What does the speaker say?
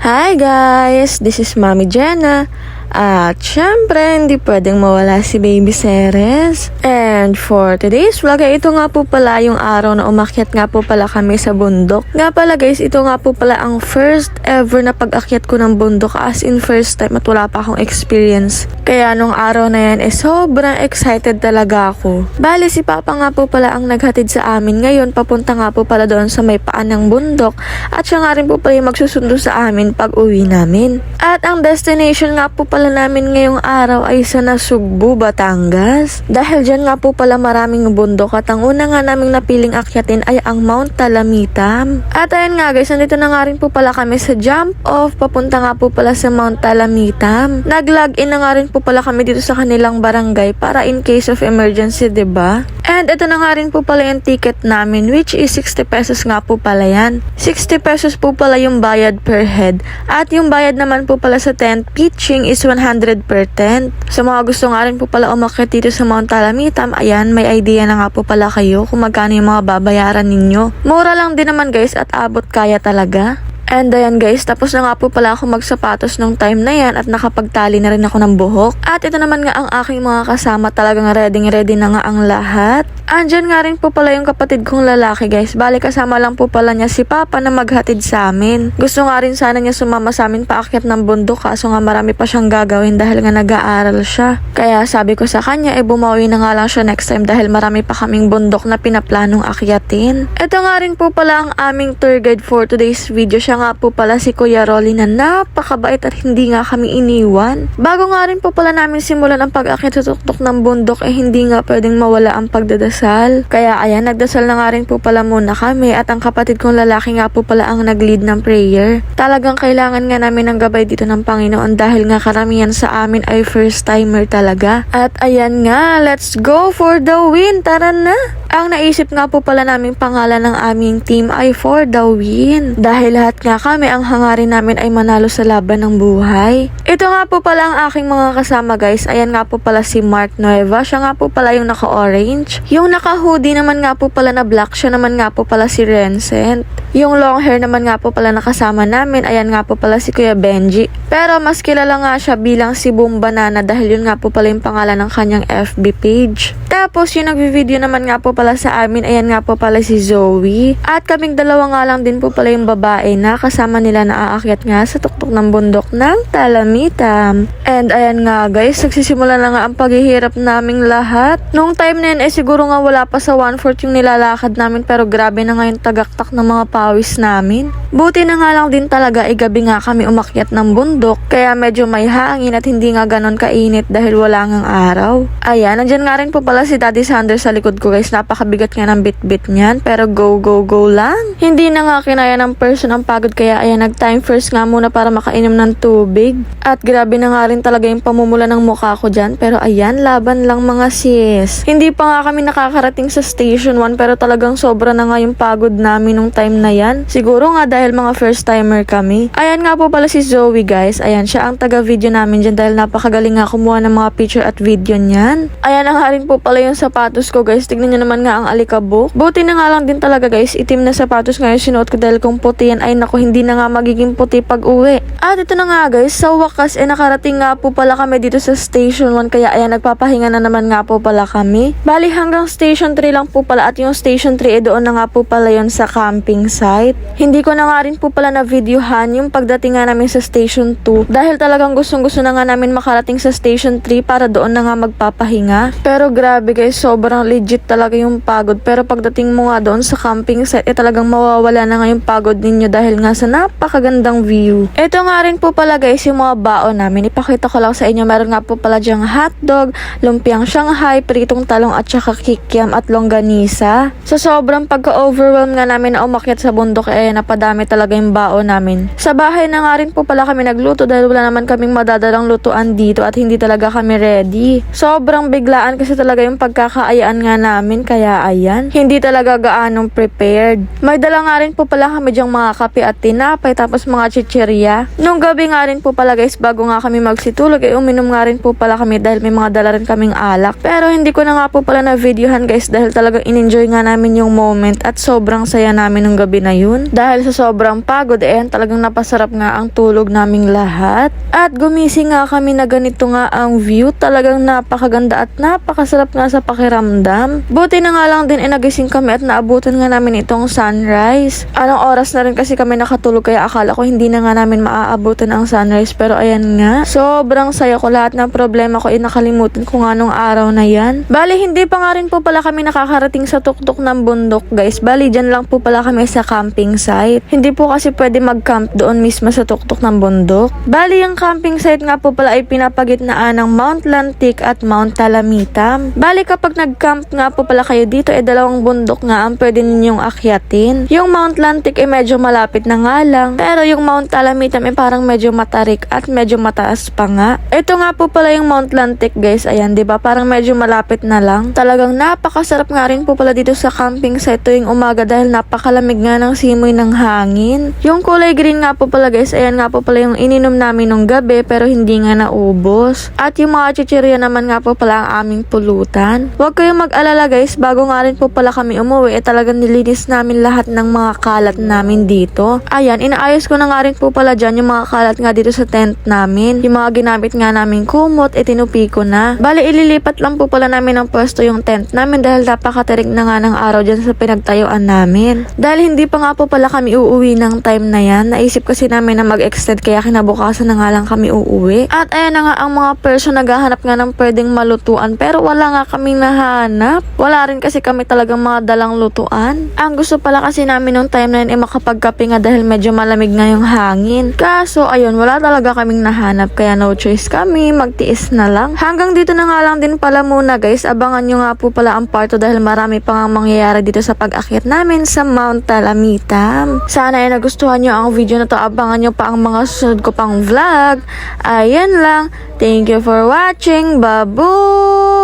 Hi guys! This is Mami Jenna. At syempre, hindi pwedeng mawala si Baby Ceres. And for today's vlog, ito nga po pala yung araw na umakyat nga po pala kami sa bundok. Nga pala guys, ito nga po pala ang first ever na pag-akyat ko ng bundok, as in first time at wala pa akong experience. Kaya nung araw na yan, sobrang excited talaga ako. Bale, si Papa nga po pala ang naghatid sa amin ngayon, papunta nga po pala doon sa may paan ng bundok. At siya nga rin po pala yung magsusundo sa amin pag uwi namin. At ang destination nga po pala namin ngayong araw ay sa Nasugbu, Batangas. Dahil dyan nga po pala maraming bundok at ang una nga naming napiling akyatin ay ang Mount Talamitam. At ayan nga guys, nandito na nga rin po pala kami sa jump off papunta nga po pala sa Mount Talamitam. Nag-log in na nga rin po pala kami dito sa kanilang barangay para in case of emergency, 'di ba? And ito na nga rin po pala yung ticket namin, which is 60 pesos nga po pala yan. 60 pesos po pala yung bayad per head. At yung bayad naman po pala sa tent pitching is 100 per tent. Sa mga gusto nga rin po pala umakyat dito sa Mount Talamitam, ayan, may idea na nga po pala kayo kung magkano yung mga babayaran ninyo. Mura lang din naman guys at abot kaya talaga. And ayan guys, tapos na nga po pala ako magsapatos nung time na yan at nakapagtali na rin ako ng buhok. At ito naman nga ang aking mga kasama, talagang ready na nga ang lahat. Andyan nga rin po pala yung kapatid kong lalaki guys. Bali kasama lang po pala niya si Papa na maghatid sa amin. Gusto nga rin sana niya sumama sa amin paakyat ng bundok, kaso nga marami pa siyang gagawin dahil nga nag-aaral siya. Kaya sabi ko sa kanya bumawi na nga lang siya next time dahil marami pa kaming bundok na pinaplanong akyatin. Ito nga rin po pala ang aming tour guide for today's video. Siya nga po pala si Kuya Rolly na napakabait at hindi nga kami iniwan. Bago nga rin po pala namin simulan ang pag-akyat sa tuktok ng bundok hindi nga pwedeng mawala ang pagdadasal. Kaya ayan, nagdasal na nga rin po pala muna kami at ang kapatid kong lalaki nga po pala ang nag-lead ng prayer. Talagang kailangan nga namin ng gabay dito ng Panginoon dahil nga karamihan sa amin ay first timer talaga. At ayan nga, let's go for the win! Tara na! Ang naisip nga po pala naming pangalan ng aming team ay For the Win. Dahil lahat nga kami, ang hangarin namin ay manalo sa laban ng buhay. Ito nga po pala ang aking mga kasama guys. Ayan nga po pala si Mark Nueva. Siya nga po pala yung naka-orange. Yung naka-hoodie naman nga po pala na black. Siya naman nga po pala si Rencent. Yung long hair naman nga po pala nakasama namin. Ayan nga po pala si Kuya Benji. Pero mas kilala nga siya bilang si Boom Banana dahil yun nga po pala yung pangalan ng kanyang FB page. Tapos yung nagvi-video naman nga po pala sa amin, ayan nga po pala si Zoe. At kaming dalawa nga lang din po pala yung babae na kasama nila na aakyat nga sa tuktok ng bundok ng Talamitam. And ayan nga guys, nagsisimula na nga ang paghihirap naming lahat. Nung time na yun siguro nga wala pa sa 1/4 yung nilalakad namin, pero grabe na nga yung tagaktak ng mga pawis namin. Buti na nga lang din talaga gabi nga kami umakyat ng bundok, kaya medyo may hangin at hindi nga ganon kainit dahil wala ngang araw. Ayan, nandyan nga rin po pala si Daddy Sander sa likod ko guys. Napakabigat nga ng bit-bit niyan, pero go lang. Hindi na nga kinaya ng person ang pagod, kaya ayan, nag-time first nga muna para makainom ng tubig. At grabe na nga rin talaga yung pamumula ng mukha ko dyan, pero ayan, laban lang mga sis. Hindi pa nga kami nakakarating sa station 1, pero talagang sobra na nga yung pagod namin nung time na yan. Siguro nga dahil mga first timer kami. Ayan nga po pala si Zoe guys. Ayan, siya ang taga-video namin dyan dahil napakagaling nga kumuha ng mga picture at video niyan. Ayan na nga rin po pala yung sapatos ko guys. Tignan nyo naman nga ang alikabok. Buti na nga lang din talaga guys, itim na sapatos ngayon sinuot ko dahil kung puti yan ay naku, hindi na nga magiging puti pag uwi. At ito na nga guys, sa wakas nakarating nga po pala kami dito sa station 1, kaya ayan, nagpapahinga na naman nga po pala kami. Bali hanggang station 3 lang po pala, at yung station 3 doon na nga po pala yon sa camping site. Hindi ko na nga rin po pala na videohan yung pagdating nga namin sa station 2 dahil talagang gustong gusto na nga namin makarating sa station 3 para doon na nga magpapahinga. Pero grabe guys, sobrang legit talaga yung pagod, pero pagdating mo nga doon sa camping site talagang mawawala na nga yung pagod ninyo dahil nga sa napakagandang view. Ito nga rin po pala guys yung mga baon namin. Ipakita ko lang sa inyo, meron nga po pala dyang hotdog, lumpiang Shanghai, pritong talong at saka kikiam at longganisa. Sa sobrang pagka-overwhelm nga namin na umakyat sa bundok napadami talaga yung baon namin. Sa bahay na nga rin po pala kami nagluto dahil wala naman kaming madadalang lutuan dito at hindi talaga kami ready. Sobrang biglaan kasi talaga yung pagkakaayaan nga namin, kaya Kaya ayan, hindi talaga gaanong prepared. May dala nga rin po pala kami dyang mga kape at tinapay tapos mga chichirya. Nung gabi nga rin po pala guys, bago nga kami magsitulog uminom nga rin po pala kami dahil may mga dala rin kaming alak. Pero hindi ko na nga po pala na videohan guys dahil talagang in-enjoy nga namin yung moment at sobrang saya namin nung gabi na yun. Dahil sa sobrang pagod talagang napasarap nga ang tulog naming lahat. At gumising nga kami na ganito nga ang view. Talagang napakaganda at napakasarap nga sa pakiramdam. Buti na nga lang din nagising kami at naabutan nga namin itong sunrise. Anong oras na rin kasi kami nakatulog kaya akala ko hindi na nga namin maaabutan ang sunrise. Pero ayan nga, sobrang saya ko. Lahat ng problema ko nakalimutan ko nga nung araw na yan. Bali, hindi pa nga rin po pala kami nakakarating sa tuktok ng bundok guys. Bali, dyan lang po pala kami sa camping site. Hindi po kasi pwede mag-camp doon mismo sa tuktok ng bundok. Bali, yung camping site nga po pala ay pinapagitnaan ng Mount Lantic at Mount Talamitam. Bali, kapag nag-camp nga po pala kayo dito, dalawang bundok nga ang pwede ninyong akyatin. Yung Mount Lantic medyo malapit na nga lang, pero yung Mount Talamitam parang medyo matarik at medyo mataas pa nga. Ito nga po pala yung Mount Lantic guys, ayan, 'di ba? Parang medyo malapit na lang. Talagang napakasarap nga rin po pala dito sa camping site tuwing umaga dahil napakalamig nga ng simoy ng hangin. Yung kulay green nga po pala guys, ayan nga po pala yung ininom namin nung gabi pero hindi nga naubos. At yung mga chichirya naman nga po pala ang aming pulutan. Huwag kayong mag-alala guys, bago nga rin po pala kami umuwi talagang nilinis namin lahat ng mga kalat namin dito. Ayan, inaayos ko na nga rin po pala dyan yung mga kalat nga dito sa tent namin. Yung mga ginamit nga namin kumot, tinupi ko na. Bali, ililipat lang po pala namin ng pwesto yung tent namin dahil napakatirik na nga ng araw dyan sa pinagtayuan namin. Dahil hindi pa nga po pala kami uuwi ng time na yan, naisip kasi namin na mag-extend kaya kinabukasan na nga lang kami uuwi. At ayan na nga ang mga person naghahanap nga ng pwedeng malutuan pero wala nga kaming nahanap. Wala rin kasi kami talagang mga dalang lutuan. Ang gusto pala kasi namin nung time na yun makapagkape nga dahil medyo malamig nga yung hangin. Kaso ayun, wala talaga kaming nahanap kaya no choice kami, magtiis na lang. Hanggang dito na nga lang din pala muna guys. Abangan nyo nga po pala ang part 2 dahil marami pa nga mangyayari dito sa pag-akyat namin sa Mount Talamitam. Sana ay nagustuhan nyo ang video na to. Abangan nyo pa ang mga susunod ko pang vlog. Ayan lang. Thank you for watching. Babu!